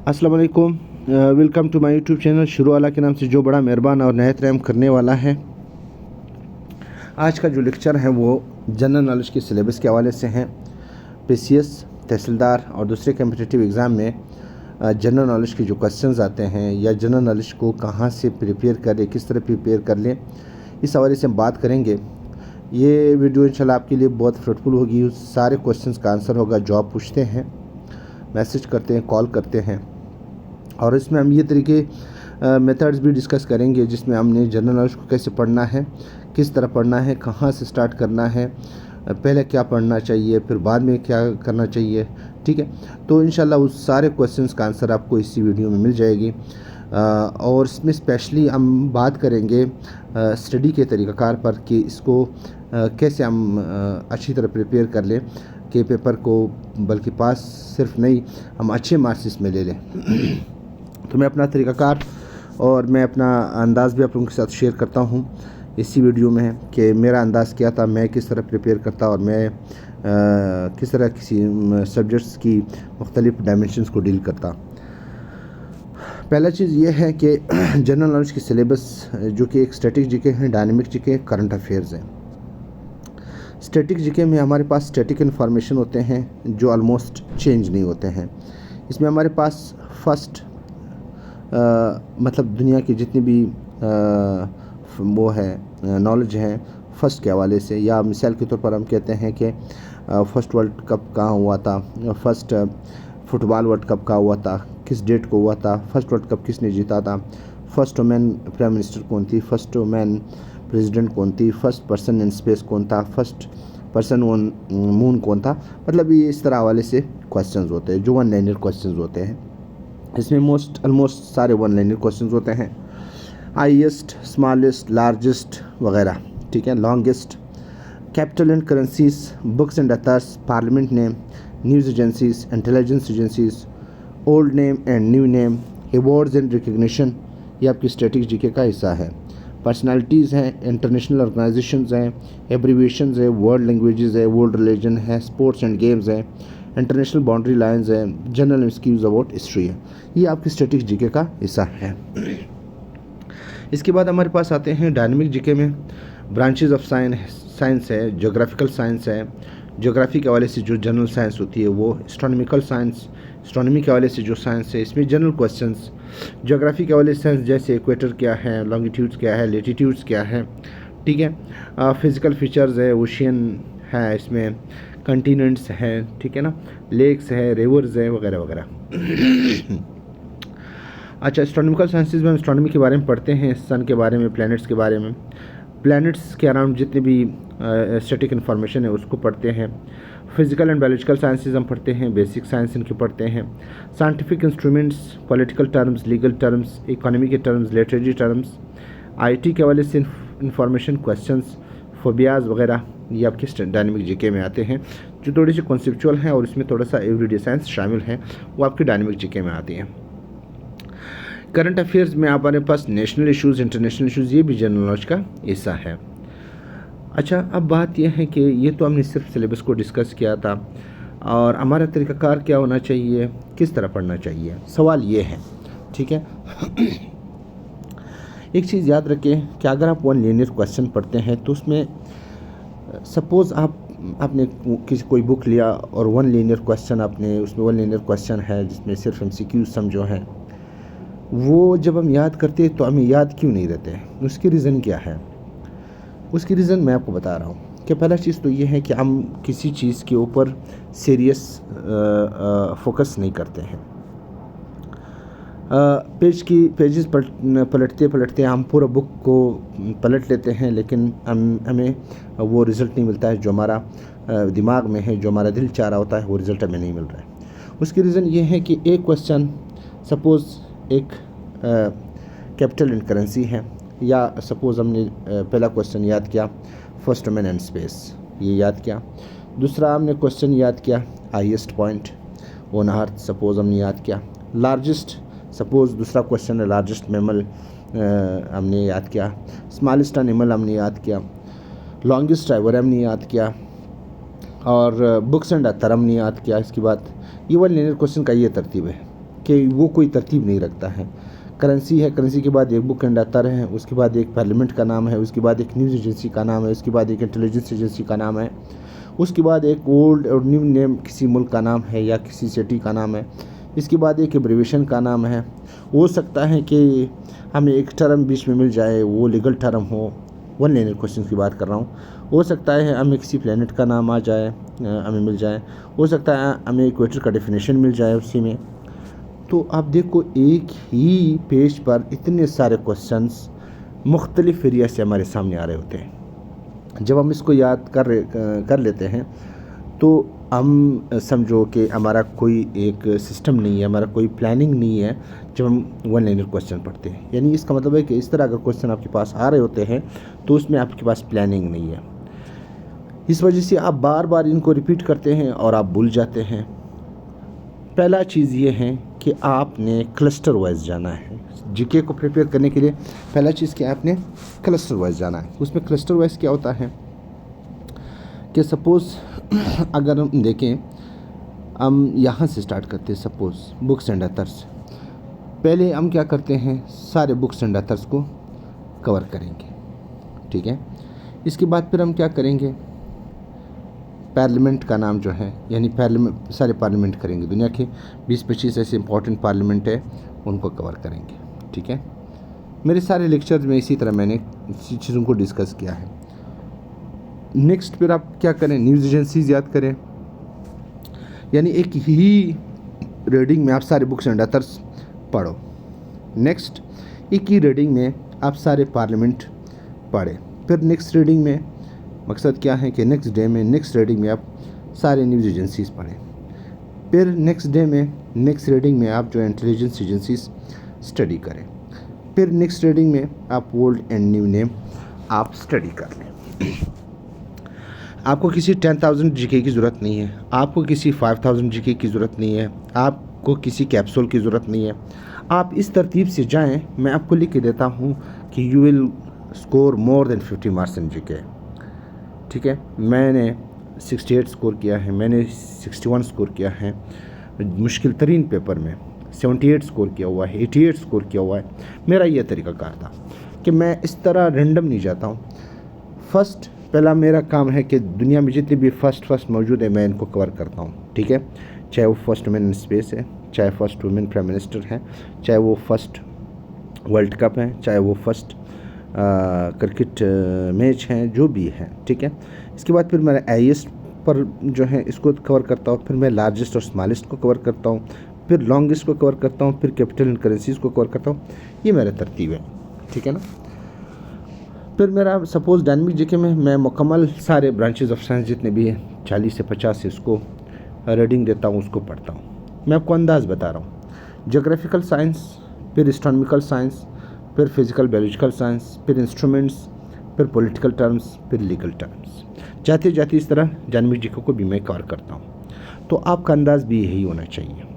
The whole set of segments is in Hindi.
अस्सलाम वालेकुम। Welcome to my YouTube channel शुरू वाला के नाम से, जो बड़ा मेहरबान और नहायत रहम करने वाला है। आज का जो लेक्चर है वो जनरल नॉलेज के सिलेबस के हवाले से है। पीसीएस, तहसीलदार और दूसरे कम्पिटिटिव एग्ज़ाम में जनरल नॉलेज के जो क्वेश्चंस आते हैं या जनरल नॉलेज को कहाँ से प्रिपेयर करें, किस तरह प्रिपेयर कर लें, इस हवाले से हम बात करेंगे। ये वीडियो इंशाल्लाह आपके लिए बहुत फ्रूटफुल होगी। सारे क्वेश्चंस का आंसर होगा जो आप पूछते हैं, मैसेज करते हैं, कॉल करते हैं। और इसमें हम ये तरीके मेथड्स भी डिस्कस करेंगे जिसमें हमने जनरल नॉलेज को कैसे पढ़ना है, किस तरह पढ़ना है, कहाँ से स्टार्ट करना है, पहले क्या पढ़ना चाहिए, फिर बाद में क्या करना चाहिए। ठीक है, तो इंशाल्लाह उस सारे क्वेश्चंस का आंसर आपको इसी वीडियो में मिल जाएगी। और इसमें स्पेशली हम बात करेंगे स्टडी के तरीक़ाकार पर कि इसको कैसे हम अच्छी तरह प्रिपेयर कर लें कि पेपर को बल्कि पास सिर्फ नहीं, हम अच्छे मार्क्स इसमें ले लें। तो मैं अपना तरीक़ाकार और मैं अपना अंदाज़ भी आप लोगों के साथ शेयर करता हूँ इसी वीडियो में, कि मेरा अंदाज़ क्या था, मैं किस तरह प्रिपेयर करता और मैं किस तरह किसी सब्जेक्ट्स की मुख्तलिफ़ डायमेंशंस को डील करता। पहला चीज़ ये है कि जनरल नॉलेज की सिलेबस जो कि एक स्टैटिक जीके हैं, डायनेमिक जीके, करंट अफेयर्स हैं। स्टैटिक जीके में हमारे पास स्टैटिक इन्फॉर्मेशन होते हैं जो ऑलमोस्ट चेंज नहीं होते हैं। इसमें हमारे पास फर्स्ट मतलब दुनिया की जितनी भी वो है नॉलेज है फर्स्ट के हवाले से, या मिसाल के तौर पर हम कहते हैं कि फर्स्ट वर्ल्ड कप कहाँ हुआ था, फर्स्ट फुटबॉल वर्ल्ड कप कहाँ हुआ था, किस डेट को हुआ था, फर्स्ट वर्ल्ड कप किसने जीता था, फर्स्ट वुमेन प्राइम मिनिस्टर कौन थी, फर्स्ट वुमेन प्रेसिडेंट कौन थी, फर्स्ट पर्सन इन स्पेस कौन था, फर्स्ट पर्सन ऑन मून कौन था। मतलब ये इस तरह हवाले से क्वेश्चंस होते हैं जो वन लाइनर क्वेश्चंस होते हैं। इसमें ऑलमोस्ट सारे वन लाइनर क्वेश्चंस होते हैं। हाईएस्ट, स्मॉलेस्ट, लार्जेस्ट वगैरह, ठीक है, longest, capital and currencies, books and others, parliament name, news agencies, intelligence agencies, old name and new name, awards and recognition, ये आपकी स्टैटिक जीके का हिस्सा है। पर्सनालिटीज़ हैं, इंटरनेशनल ऑर्गेनाइजेशंस हैं, एब्रीविएशंस है, वर्ल्ड लैंग्वेजेस है, वर्ल्ड रिलीजन है, स्पोर्ट्स एंड गेम्स हैं, इंटरनेशनल बाउंड्री लाइंस है, जनरल स्कीम्स अबाउट हिस्ट्री है। ये आपकी स्टैटिक जीके का हिस्सा है। इसके बाद हमारे पास आते हैं डायनेमिक जीके में ब्रांचेज ऑफ साइंस है, जोग्राफिकल साइंस है। जोग्राफी के हवाले से जो जनरल साइंस होती है वो, एस्ट्रोनॉमिकल साइंस, एस्ट्रोनॉमी के हवाले से जो साइंस है इसमें जनरल क्वेश्चंस। जोग्राफी के हवाले से साइंस जैसे इक्वेटर क्या है, लॉन्गिट्यूड्स क्या है, लेटीट्यूड्स क्या है, ठीक है, फिज़िकल फीचर्स है, ओशियन है, इसमें कंटिनेंट्स हैं, ठीक है ना, लेक्स है, रिवर्स है, वगैरह वगैरह। अच्छा, एस्ट्रोनॉमिकल साइंसेज में हम एस्ट्रोनॉमी के बारे में पढ़ते हैं, सन के बारे में, प्लैनेट्स के बारे में, प्लैनेट्स के अराउंड जितने भी स्टैटिक इन्फॉर्मेशन है उसको पढ़ते हैं। फिज़िकल एंड बायोलॉजिकल साइंसेज हम पढ़ते हैं, बेसिक साइंस इनके पढ़ते हैं। Scientific instruments, political terms, legal terms, economy के टर्म्स, लिटरेरी टर्म्स, आईटी के हवाले से इंफॉर्मेशन, क्वेश्चंस, फोबियाज वगैरह, ये आपके डायनेमिक जीके में आते हैं जो थोड़ी सी कॉन्सेप्चुअल हैं और इसमें थोड़ा सा एवरीडे साइंस शामिल हैं, वो आपके डायनेमिक जीके में आती हैं। करंट अफेयर्स में हमारे पास नेशनल इश्यूज़, इंटरनेशनल इश्यूज़, ये भी जनरल नॉलेज का हिस्सा है। अच्छा, अब बात यह है कि ये तो हमने सिर्फ सिलेबस को डिस्कस किया था और हमारा तरीक़ाकार क्या होना चाहिए, किस तरह पढ़ना चाहिए, सवाल ये है, ठीक है। एक चीज़ याद रखें कि अगर आप वन लीनियर क्वेश्चन पढ़ते हैं तो उसमें सपोज़ आपने कोई बुक लिया और वन लीनियर क्वेश्चन आपने, उसमें वन लीनियर क्वेश्चन है जिसमें सिर्फ MCQ समझो हैं, वो जब हम याद करते हैं तो हमें याद क्यों नहीं रहते हैं, उसकी रीज़न क्या है? उसकी रीज़न मैं आपको बता रहा हूँ कि पहला चीज़ तो ये है कि हम किसी चीज़ के ऊपर सीरियस फोकस नहीं करते हैं। पेजेस पलटते पलटते हम पूरा बुक को पलट लेते हैं, लेकिन हमें वो रिज़ल्ट नहीं मिलता है जो हमारा दिमाग में है, जो हमारा दिल चाह रहा होता है, वो रिज़ल्ट हमें नहीं मिल रहा है। उसकी रीज़न ये है कि एक क्वेश्चन, सपोज़ एक कैपिटल एंड करेंसी है, या सपोज़ हमने पहला क्वेश्चन याद किया फर्स्ट वुमेन एंड स्पेस, ये याद किया। दूसरा हमने क्वेश्चन याद किया highest point on earth, suppose हमने याद किया। लार्जेस्ट, सपोज़ दूसरा क्वेश्चन है लार्जेस्ट मैमल, हमने याद किया। स्मॉलेस्ट एनिमल हमने याद किया। लॉन्गेस्ट ड्राइवर हमने याद किया, और बुक्स एंड अथर हमने याद किया। इसके बाद ये वन लीनियर क्वेश्चन का ये तरतीब है, कि वो कोई तरतीब नहीं रखता है। करेंसी है, करेंसी के बाद एक बुक एंड ऑथर है, उसके बाद एक पार्लियामेंट का नाम है, उसके बाद एक न्यूज़ एजेंसी का नाम है, उसके बाद एक इंटेलिजेंस एजेंसी का नाम है, उसके बाद एक ओल्ड और न्यू नेम किसी मुल्क का नाम है या किसी सिटी का नाम है, इसके बाद एक एब्रिविएशन का नाम है। हो सकता है कि हमें एक टर्म बीच में मिल जाए, वो लीगल टर्म हो, वन लाइनर क्वेश्चन की बात कर रहा हूँ। हो सकता है हमें किसी प्लेनेट का नाम आ जाए, हमें मिल जाए। हो सकता है हमें इक्वेटर का डेफिनेशन मिल जाए उसी में। तो आप देखो, एक ही पेज पर इतने सारे क्वेश्चंस मुख्तलिफ एरिया से हमारे सामने आ रहे होते हैं। जब हम इसको याद कर लेते हैं तो हम समझो कि हमारा कोई एक सिस्टम नहीं है, हमारा कोई प्लानिंग नहीं है जब हम वन लाइनर क्वेश्चन पढ़ते हैं। यानी इसका मतलब है कि इस तरह अगर क्वेश्चन आपके पास आ रहे होते हैं तो उसमें आपके पास प्लानिंग नहीं है। इस वजह से आप बार बार इनको रिपीट करते हैं और आप भूल जाते हैं। पहला चीज़ ये है कि आपने क्लस्टर वाइज जाना है। जीके को प्रिपेयर करने के लिए पहला चीज़ कि आपने क्लस्टर वाइज जाना है। उसमें क्लस्टर वाइज क्या होता है कि सपोज़ अगर हम देखें, हम यहाँ से स्टार्ट करते हैं, सपोज़ बुक्स एंड ऑथर्स। पहले हम क्या करते हैं, सारे बुक्स एंड ऑथर्स को कवर करेंगे, ठीक है। इसके बाद फिर हम क्या करेंगे, पार्लियामेंट का नाम जो है, यानी पार्लियामेंट, सारे पार्लियामेंट करेंगे। दुनिया के 20-25 ऐसे इंपॉर्टेंट पार्लियामेंट है, उनको कवर करेंगे, ठीक है। मेरे सारे लेक्चर्स में इसी तरह मैंने चीज़ों को डिस्कस किया है। नेक्स्ट फिर आप क्या करें, न्यूज़ एजेंसीज याद करें। यानी एक ही रीडिंग में आप सारे बुक्स एंड ऑथर्स पढ़ो। नेक्स्ट एक ही रीडिंग में आप सारे पार्लियामेंट पढ़ें। फिर नेक्स्ट रीडिंग में मकसद क्या है कि नेक्स्ट डे में, नेक्स्ट रीडिंग में आप सारे न्यूज़ एजेंसीज पढ़ें। फिर नेक्स्ट डे में, नेक्स्ट रीडिंग में आप जो इंटेलिजेंस एजेंसीज स्टडी करें। फिर नेक्स्ट रीडिंग में आप ओल्ड एंड न्यू नेम आप स्टडी कर लें। आपको किसी 10,000 जीके की ज़रूरत नहीं है, आपको किसी 5,000 जीके की ज़रूरत नहीं है, आपको किसी कैप्सूल की ज़रूरत नहीं है। आप इस तरतीब से जाएं, मैं आपको लिख के देता हूं कि you will score more than 50 marks in GK, ठीक है। मैंने 68 स्कोर किया है, मैंने 61 स्कोर किया है मुश्किल तरीन पेपर में, 78 स्कोर किया हुआ है, 88 स्कोर किया हुआ है। मेरा यह तरीक़ाकार था कि मैं इस तरह रैंडम नहीं जाता हूँ। पहला मेरा काम है कि दुनिया में जितने भी फर्स्ट मौजूद है मैं इनको कवर करता हूँ, ठीक है। चाहे वो फर्स्ट वुमेन इन स्पेस है, चाहे फर्स्ट वुमेन प्राइम मिनिस्टर है, चाहे वो फर्स्ट वर्ल्ड कप है, चाहे वो फर्स्ट क्रिकेट मैच है, जो भी है, ठीक है। इसके बाद फिर मैं हाईएस्ट पर जो है इसको कवर करता हूँ, फिर मैं लार्जेस्ट और स्मॉलेस्ट को कवर करता हूँ, फिर लॉन्गेस्ट को कवर करता हूँ, फिर कैपिटल एंड करेंसीज को कवर करता हूँ। ये मेरा तरतीब है, ठीक है ना। फिर मेरा सपोज़ डायनामिक जीके में मैं मुकम्मल सारे ब्रांचेस ऑफ साइंस जितने भी हैं 40 से 50 इसको रीडिंग देता हूँ, उसको पढ़ता हूँ। मैं आपको अंदाज़ बता रहा हूँ। ज्योग्राफिकल साइंस, फिर एस्ट्रोनॉमिकल साइंस, फिर फिज़िकल बायोलॉजिकल साइंस, फिर इंस्ट्रूमेंट्स, फिर पॉलिटिकल टर्म्स, फिर लीगल टर्म्स, जाते जाते इस तरह डायनामिक जीके को भी मैं कवर करता हूँ। तो आपका अंदाज़ भी यही होना चाहिए।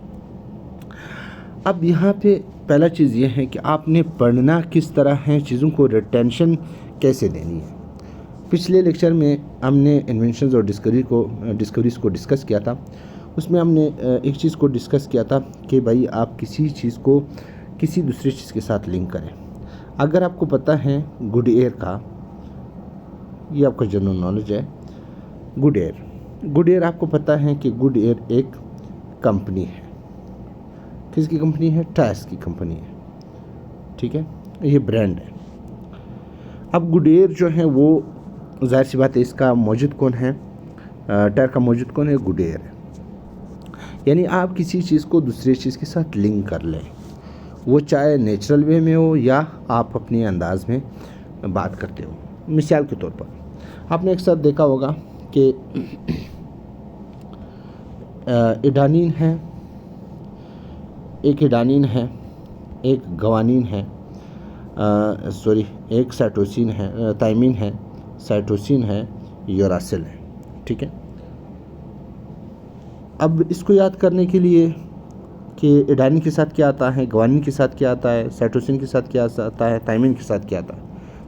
अब यहाँ पे पहला चीज़ ये है कि आपने पढ़ना किस तरह है, चीज़ों को रिटेंशन कैसे देनी है। पिछले लेक्चर में हमने इन्वेंशंस और डिस्कवरीज़ को डिस्कस किया था। उसमें हमने एक चीज़ को डिस्कस किया था कि भाई आप किसी चीज़ को किसी दूसरी चीज़ के साथ लिंक करें। अगर आपको पता है गुड एयर का, ये आपका जनरल नॉलेज है, गुड एयर आपको पता है कि गुड एयर एक कंपनी है। किसकी कंपनी है? टायर्स की कंपनी है, ठीक है, ये ब्रांड है। अब गुड एयर जो है वो जाहिर सी बात है इसका मौजूद कौन है, टायर का मौजूद कौन है? गुड एयर है। यानी आप किसी चीज़ को दूसरी चीज़ के साथ लिंक कर लें, वो चाहे नेचुरल वे में हो या आप अपने अंदाज में बात करते हो। मिसाल के तौर पर आपने एक साथ देखा होगा कि इडानीन है, एक इडानीन है, एक गवानीन है, एक साइटोसिन है, थायमिन है, साइटोसिन है, यूरासिल है, ठीक है। अब इसको याद करने के लिए कि इडानीन के साथ क्या आता है, गवानीन के साथ क्या आता है, साइटोसिन के साथ क्या आता है, थायमिन के साथ क्या आता है,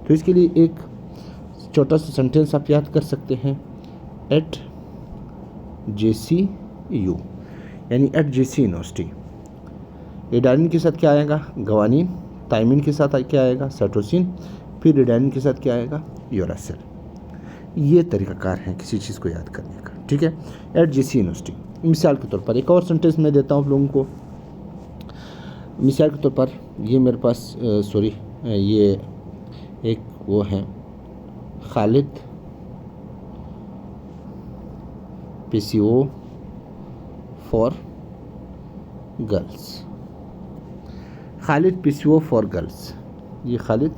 तो इसके लिए एक छोटा सा सेंटेंस आप याद कर सकते हैं, एट JCU, यानी एट JC यूनिवर्सिटी। एडानिन के साथ क्या आएगा? ग्वानिन। थायमिन के साथ क्या आएगा? साइटोसिन। फिर एडानिन के साथ क्या आएगा? यूरासिल। ये तरीक़ाकार है किसी चीज़ को याद करने का, ठीक है। At GC university. मिसाल के तौर पर एक और सेंटेंस मैं देता हूँ आप लोगों को। मिसाल के तौर पर ये मेरे पास ये एक वो है, Khalid PCO for girls. Khalid PCO for girls, ये खालिद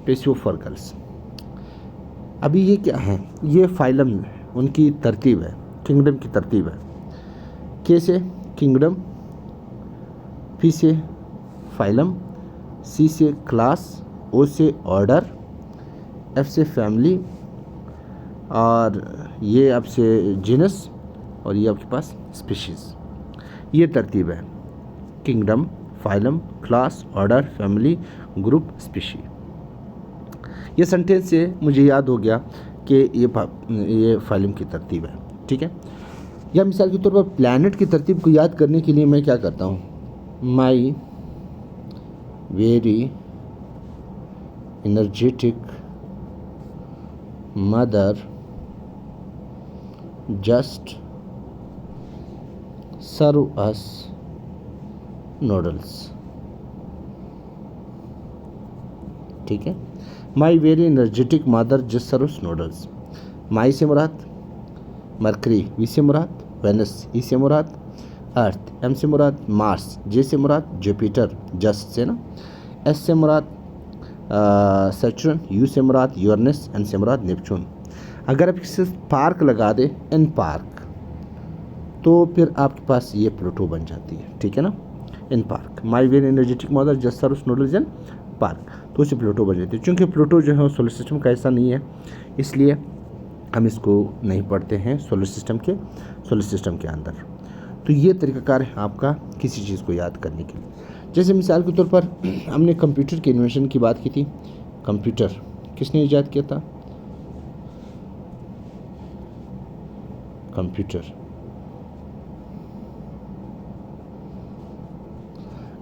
PCO फॉर गर्ल्स। अभी ये क्या है? ये फाइलम उनकी तरतीब है, किंगडम की तरतीब है। के से किंगडम, पी से फाइलम, सी से क्लास, ओ से ऑर्डर, एफ से फैमिली, और ये आपसे जीनस, और ये आपके पास स्पीशीज़। ये तरतीब है, kingdom, phylum, class, order, family, group, species. ये सेंटेंस से मुझे याद हो गया कि ये फाइलम की तरतीब है, ठीक है। या मिसाल के तौर पर प्लैनेट की तरतीब को याद करने के लिए मैं क्या करता हूँ? My very energetic mother just serve us noodles, ठीक है। My very energetic mother just serve us noodles. My से मुराद मरकरी, वी से मुराद वेनस, ई से मुराद अर्थ, एम से मुराद मार्स, जे से मुराद जुपिटर, जस्ट से ना, एस से मुराद सैटर्न, यू से मुराद यूरेनस, एन से मुराद नेपच्यून। अगर आप इसे पार्क लगा दें, एन पार्क, तो फिर आपके पास ये प्लूटो बन जाती है, ठीक है ना। In park, my very energetic mother just serves noodles in park, तो उसे प्लूटो बन जाती है। चूँकि प्लूटो जो है सोलर सिस्टम का ऐसा नहीं है, इसलिए हम इसको नहीं पढ़ते हैं सोलर सिस्टम के अंदर। तो ये तरीक़ाकार है आपका किसी चीज़ को याद करने के लिए। जैसे मिसाल के तौर पर हमने कंप्यूटर के इन्वेंशन की बात की थी। कंप्यूटर किसने ईजाद किया था?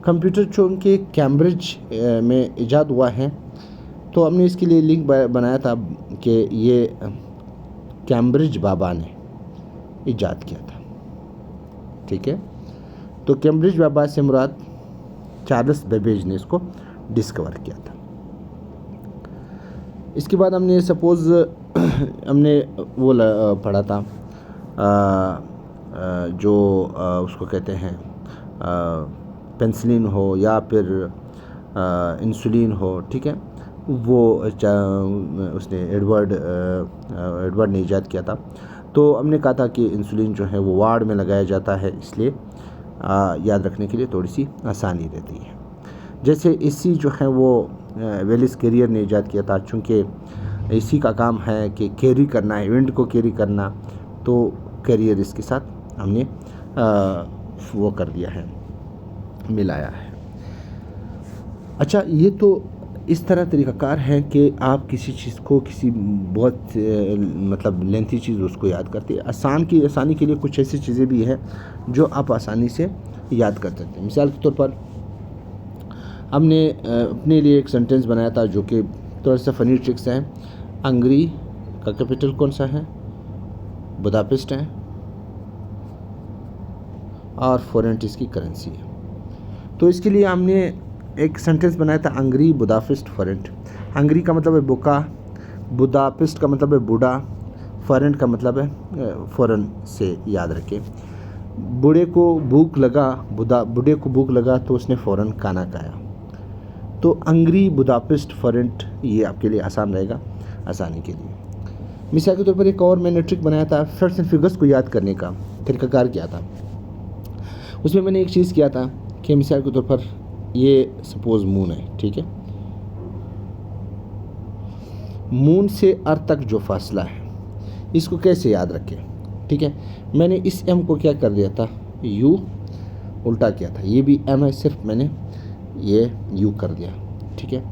कंप्यूटर चूँकि कैम्ब्रिज में ईजाद हुआ है, तो हमने इसके लिए लिंक बनाया था कि ये कैम्ब्रिज बाबा ने ईजाद किया था, ठीक है। तो कैम्ब्रिज बाबा से मुराद चार्ल्स बेबेज ने इसको डिस्कवर किया था। इसके बाद हमने हमने वो पढ़ा था जो उसको कहते हैं पेंसिलिन हो या फिर इंसुलिन हो, ठीक है। वो उसने एडवर्ड ने ईजाद किया था। तो हमने कहा था कि इंसुलिन जो है वो वार्ड में लगाया जाता है, इसलिए याद रखने के लिए थोड़ी सी आसानी रहती है। जैसे एसी जो है वो वेलिस कैरियर ने ईजाद किया था, चूँकि एसी का काम है कि कैरी करना है, इवेंट को कैरी करना, तो कैरियर इसके साथ हमने वो कर दिया है, मिलाया है। अच्छा, ये तो इस तरह तरीक़ाकार है कि आप किसी चीज़ को किसी बहुत मतलब लेंथी चीज़ उसको याद करते हैं। आसानी के लिए कुछ ऐसी चीज़ें भी हैं जो आप आसानी से याद कर सकते हैं। मिसाल के तौर पर हमने अपने लिए एक सेंटेंस बनाया था जो कि थोड़ा सा फनी ट्रिक्स हैं। हंगरी का कैपिटल कौन सा है? बुदापेस्ट है, और फोरेंट इसकी करेंसी है। तो इसके लिए हमने एक सेंटेंस बनाया था, हंगरी बुदापेस्ट फोरेंट। हंगरी का मतलब है भूखा, बुदापेस्ट का मतलब है बूढ़ा, फोरेंट का मतलब है फॉरेन से, याद रखें। बूढ़े को भूख लगा तो उसने फ़ौरन खाना खाया। तो हंगरी बुदापेस्ट फोरेंट, ये आपके लिए आसान रहेगा आसानी के लिए। मिसाल के तौर पर एक और मैंने ट्रिक बनाया था फैक्ट्स एंड फिगर्स को याद करने का, तरीक़ाकार किया था। उसमें मैंने एक चीज़ किया था कि मिसाल के तौर पर ये सपोज़ मून है, ठीक है। मून से अर्थ तक जो फासला है इसको कैसे याद रखें, ठीक है। मैंने इस एम को क्या कर दिया था, यू उल्टा किया था। ये भी एम है, सिर्फ मैंने ये यू कर दिया, ठीक है।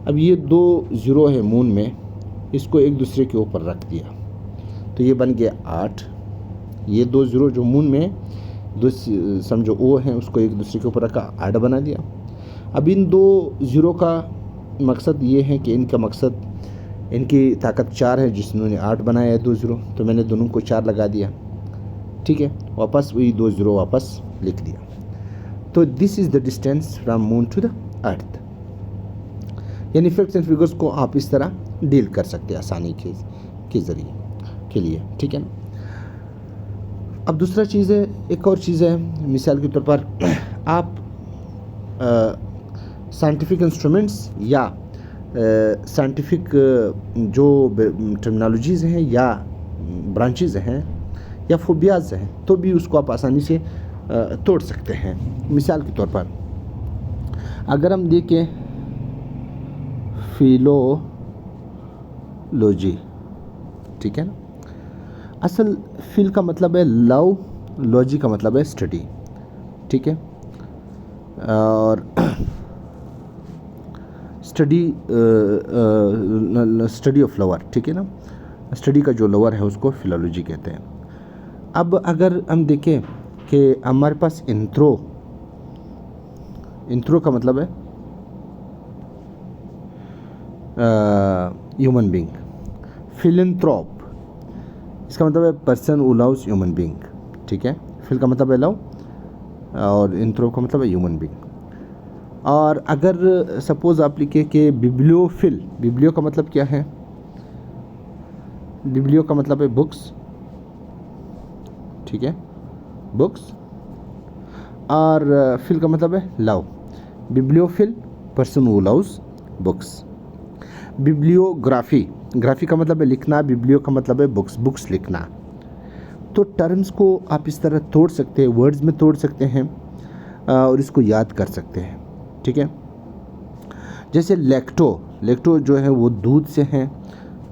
अब ये 2 ज़ीरो है मून में, इसको एक दूसरे के ऊपर रख दिया तो ये बन गया 8। ये 2 ज़ीरो जो मून में, समझो ओ हैं उसको एक दूसरे के ऊपर रखा, 8 बना दिया। अब इन 2 ज़ीरो का मकसद ये है कि इनका मकसद, इनकी ताकत 4 है जिसने 8 बनाया है 2 ज़ीरो, तो मैंने दोनों को 4 लगा दिया, ठीक है। वापस वही 2 ज़ीरो वापस लिख दिया। तो this is the distance from moon to the earth. यानी फैक्ट्स एंड फिगर्स को आप इस तरह डील कर सकते हैं आसानी के ज़रिए के लिए, ठीक है ना। अब दूसरा चीज़ है, एक और चीज़ है, मिसाल के तौर पर आप साइंटिफिक इंस्ट्रूमेंट्स या साइंटिफिक जो टर्मिनोलॉजीज़ हैं या ब्रांचेज़ हैं या फोबियाज़ हैं, तो भी उसको आप आसानी से तोड़ सकते हैं। मिसाल के तौर पर अगर हम देखें फिलोलॉजी, ठीक है ना, असल फिल का मतलब है लव, लॉजी का मतलब है स्टडी, ठीक है। और स्टडी ऑफ लवर, ठीक है ना, स्टडी का जो लवर है उसको फिलोलॉजी कहते हैं। अब अगर हम देखें कि हमारे पास इंट्रो का मतलब है ह्यूमन बींग। फिलैंथ्रोप इसका मतलब है person who loves human being, ठीक है। फिल का मतलब है लव और इंथ्रोप का मतलब है ह्यूमन बींग। और अगर सपोज आप लिखे कि बिब्लियोफिल, बिब्लियो का मतलब क्या है, बिब्लियो का मतलब है बुक्स, ठीक है, बुक्स। और फिल का मतलब है love. Bibliophile person who loves books. Bibliography, graphy का मतलब है लिखना, बिब्लियो का मतलब है बुक्स, बुक्स लिखना। तो टर्म्स को आप इस तरह तोड़ सकते हैं, वर्ड्स में तोड़ सकते हैं और इसको याद कर सकते हैं, ठीक है। जैसे लैक्टो, लैक्टो जो है वो दूध से है,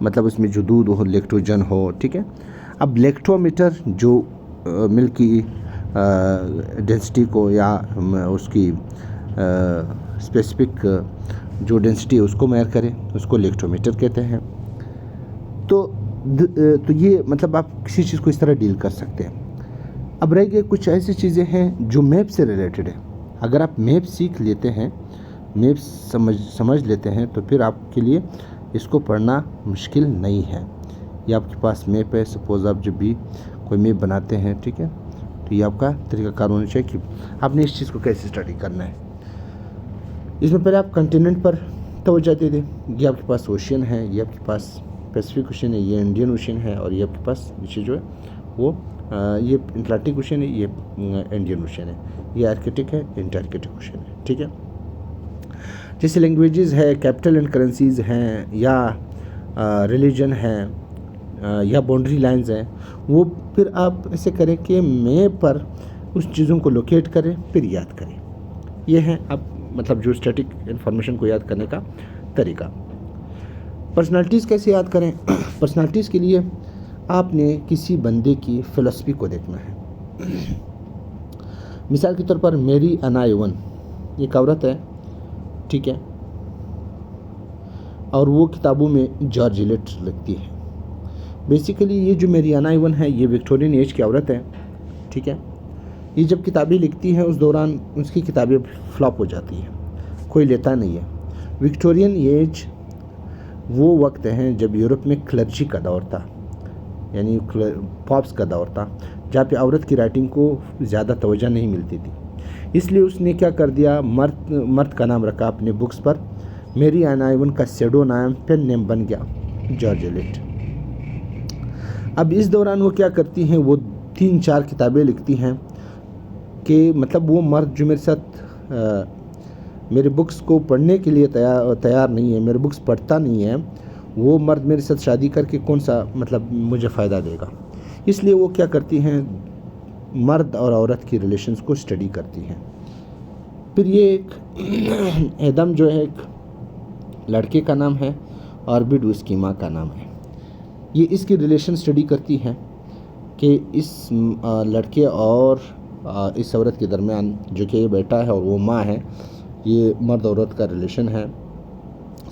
मतलब उसमें जो दूध हो लैक्टोजन हो, ठीक है। अब लैक्टोमीटर जो मिल्क की डेंसिटी को या उसकी स्पेसिफिक जो डेंसिटी है उसको मेजर करें, उसको लैक्टोमीटर कहते हैं। तो ये मतलब आप किसी चीज़ को इस तरह डील कर सकते हैं। अब रह गए कुछ ऐसी चीज़ें हैं जो मैप से रिलेटेड है। अगर आप मैप सीख लेते हैं, मैप समझ लेते हैं, तो फिर आपके लिए इसको पढ़ना मुश्किल नहीं है। ये आपके पास मैप है, सपोज़ आप जब भी कोई मैप बनाते हैं, ठीक है, तो ये आपका तरीक़ाकार होना चाहिए कि आपने इस चीज़ को कैसे स्टडी करना है। इसमें पहले आप कंटिनेंट पर तवज्जो दे दें। ये आपके पास ओशियन है, ये आपके पास पैसिफिक ओशियन है, ये इंडियन ओशियन है, और ये आपके पास नीचे जो है वो ये अटलांटिक ओशियन है, ये इंडियन ओशियन है, ये आर्कटिक है, इंटार्कटिक ओशियन है, ठीक है। जैसे लैंग्वेजेस है, कैपिटल एंड करेंसीज़ हैं, या रिलीजन है, या बाउंड्री लाइंस हैं, वो फिर आप ऐसे करें कि मैप पर उस चीज़ों को लोकेट करें, फिर याद करें। ये है आप मतलब जो स्टैटिक इन्फॉर्मेशन को याद करने का तरीका। पर्सनालिटीज़ कैसे याद करें? पर्सनालिटीज़ के लिए आपने किसी बंदे की फ़िलॉसफी को देखना है। मिसाल के तौर पर मेरी अना इवन एक औरत है, ठीक है, और वो किताबों में जॉर्ज एलियट लिखती है। बेसिकली ये जो मेरी अना इवन है ये विक्टोरियन एज की औरत है, ठीक है। ये जब किताबें लिखती हैं उस दौरान उसकी किताबें फ्लॉप हो जाती हैं, कोई लेता नहीं है। विक्टोरियन एज वो वक्त हैं जब यूरोप में क्लर्जी का दौर था, यानी पॉप्स का दौर था, जहाँ पे औरत की राइटिंग को ज़्यादा तवज्जो नहीं मिलती थी। इसलिए उसने क्या कर दिया, मर्द का नाम रखा अपने बुक्स पर। मेरी अना इवन का सेडो नाम, पेन नेम बन गया जॉर्ज एलियट। अब इस दौरान वो क्या करती हैं, वो 3-4 किताबें लिखती हैं कि मतलब वो मर्द जो मेरे साथ मेरे बुक्स को पढ़ने के लिए तैयार नहीं है, मेरे बुक्स पढ़ता नहीं है, वो मर्द मेरे साथ शादी करके कौन सा मतलब मुझे फ़ायदा देगा। इसलिए वो क्या करती हैं, मर्द और औरत की रिलेशंस को स्टडी करती हैं। फिर ये एक एडम जो है एक लड़के का नाम है, और बिड उसकी माँ का नाम है। ये इसकी रिलेशन स्टडी करती है कि इस लड़के और इस औरत के दरमियान जो कि ये बेटा है और वो माँ है, ये मर्द औरत का रिलेशन है,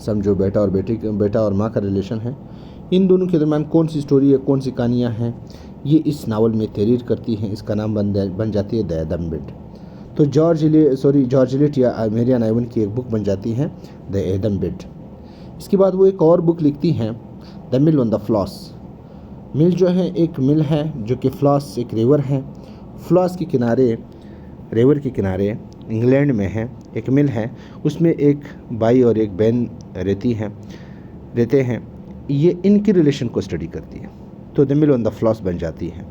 समझो बेटा और माँ का रिलेशन है। इन दोनों के दरमियान कौन सी स्टोरी है, कौन सी कहानियाँ हैं, ये इस नावल में तहरीर करती हैं। इसका नाम बन जाती है द एडम बिट। तो जॉर्ज इलियट या मेरियान आइवन की एक बुक बन जाती है द एडम बिट। इसके बाद वो एक और बुक लिखती हैं the mill on the floss. Mill जो है एक मिल है जो कि फ्लॉस एक रिवर है, फ्लॉस के किनारे, रिवर के किनारे इंग्लैंड में है एक मिल है, उसमें एक भाई और एक बहन रहते हैं। ये इनकी रिलेशन को स्टडी करती है, तो the mill on the floss बन जाती है।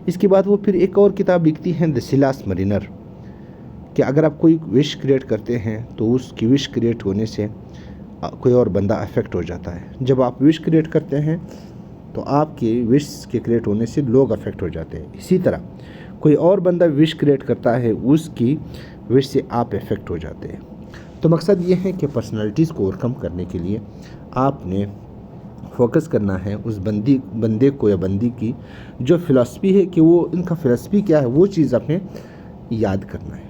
इसके बाद वो फिर एक और किताब लिखती हैं द सिलास मरीनर, कि अगर आप कोई विश क्रिएट करते हैं तो उसकी विश क्रिएट होने से कोई और बंदा अफेक्ट हो जाता है। जब आप विश क्रिएट करते हैं तो आपके विश के क्रिएट होने से लोग अफेक्ट हो जाते हैं। इसी तरह कोई और बंदा विश क्रिएट करता है, उसकी विश से आप इफेक्ट हो जाते हैं। तो मकसद ये है कि पर्सनालिटीज़ को ओवरकम करने के लिए आपने फोकस करना है उस बंदे को या बंदी की जो फ़िलासफ़ी है, कि वो इनका फ़िलासफ़ी क्या है, वो चीज़ आपने याद करना है।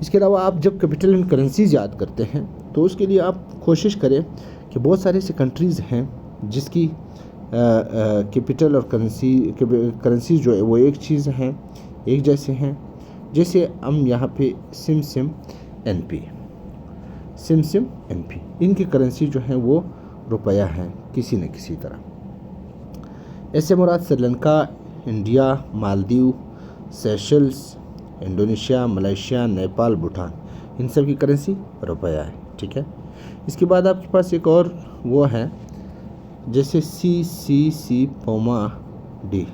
इसके अलावा आप जब कैपिटल एंड करेंसीज याद करते हैं तो उसके लिए आप कोशिश करें कि बहुत सारे ऐसे कंट्रीज़ हैं जिसकी कैपिटल और करेंसी जो है वो एक चीज़ हैं, एक जैसे हैं। जैसे हम यहाँ पे सिम एनपी, इनकी करेंसी जो है वो रुपया है किसी न किसी तरह। ऐसे मुराद Sri Lanka, India, Maldives, Seychelles, Indonesia, Malaysia, Nepal, Bhutan, इन सब की करेंसी रुपया है, ठीक है। इसके बाद आपके पास एक और वो है जैसे सी पोमा डी,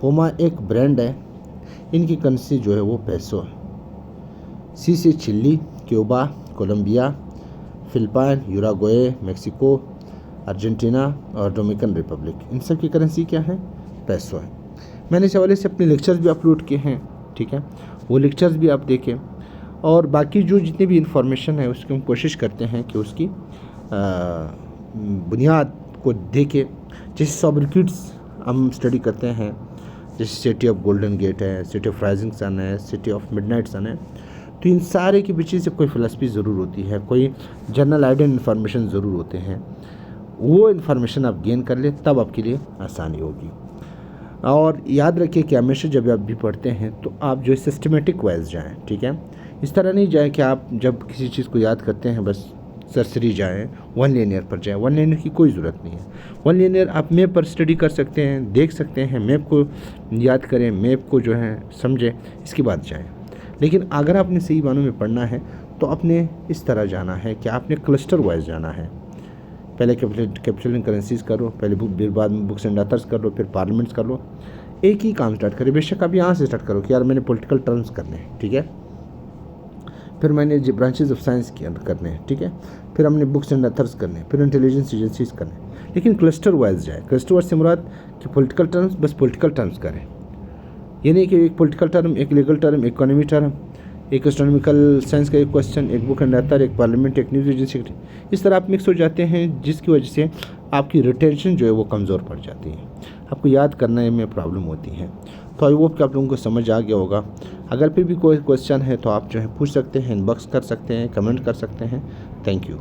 पोमा एक ब्रांड है, इनकी करेंसी जो है वो पैसो है। सी से Chile, Cuba, Colombia, Philippine, Uruguay, Mexico, Argentina और डोमिनिकन रिपब्लिक, इन सब की करेंसी क्या है, पैसो है। मैंने इस हवाले से अपने लेक्चर्स भी अपलोड किए हैं, ठीक है, वो लेक्चर्स भी आप देखें। और बाकी जो जितनी भी इंफॉर्मेशन है उसकी हम कोशिश करते हैं कि उसकी बुनियाद को देखें। जैसे सॉब्रिक्यूट्स हम स्टडी करते हैं, जैसे सिटी ऑफ गोल्डन गेट है, सिटी ऑफ राइजिंग सन है, सिटी ऑफ मिडनाइट सन है, तो इन सारे के पीछे से कोई फ़िलासफ़ी ज़रूर होती है, कोई जनरल आइडिया इन्फॉर्मेशन ज़रूर होते हैं। वो इन्फॉर्मेशन आप गेन कर ले तब आपके लिए आसानी होगी। और याद रखिए कि हमेशा जब आप भी पढ़ते हैं तो आप जो सिस्टमेटिक वाइज जाएँ, ठीक है। इस तरह नहीं जाए कि आप जब किसी चीज़ को याद करते हैं बस सरसरी जाएँ, वन लीनियर पर जाएँ। वन लीनियर की कोई ज़रूरत नहीं है। वन लीनियर आप मैप पर स्टडी कर सकते हैं, देख सकते हैं, मैप को याद करें, मैप को जो है समझें, इसके बाद जाएँ। लेकिन अगर आपने सही मानों में पढ़ना है तो आपने इस तरह जाना है कि आपने क्लस्टर वाइज जाना है। पहले कैपिटल एंड करेंसीज करो, पहले फिर बाद में बुक्स एंड ऑथर्स कर लो, फिर पार्लियामेंट्स कर लो। एक ही काम स्टार्ट करें। बेशक आप यहाँ से स्टार्ट करो कि यार मैंने पॉलिटिकल टर्म्स करने हैं, ठीक है, फिर मैंने जो ब्रांचेज ऑफ साइंस करने हैं, ठीक है, फिर हमने बुक्स एंड ऑथर्स करने हैं, फिर इंटेलिजेंस एजेंसीज करने। लेकिन क्लस्टर वाइज जाए। क्लस्टर वाइज से मुराद कि पॉलिटिकल टर्म्स बस पॉलिटिकल टर्म्स करें, ये नहीं कि एक पॉलिटिकल टर्म, एक लीगल टर्म, एक इकोनॉमी टर्म, एक एस्ट्रोनॉमिकल साइंस का एक क्वेश्चन, एक बुक एंड ऑथर, एक पार्लियामेंट, एक न्यूज़ एजेंसी, इस तरह आप मिक्स हो जाते हैं, जिसकी वजह से आपकी रिटेंशन जो है वो कमज़ोर पड़ जाती है, आपको याद करने में प्रॉब्लम होती है। तो आई होप कि आप लोगों को समझ आ गया होगा। अगर फिर भी कोई क्वेश्चन है तो आप जो है पूछ सकते हैं, इनबॉक्स कर सकते हैं, कमेंट कर सकते हैं। Thank you.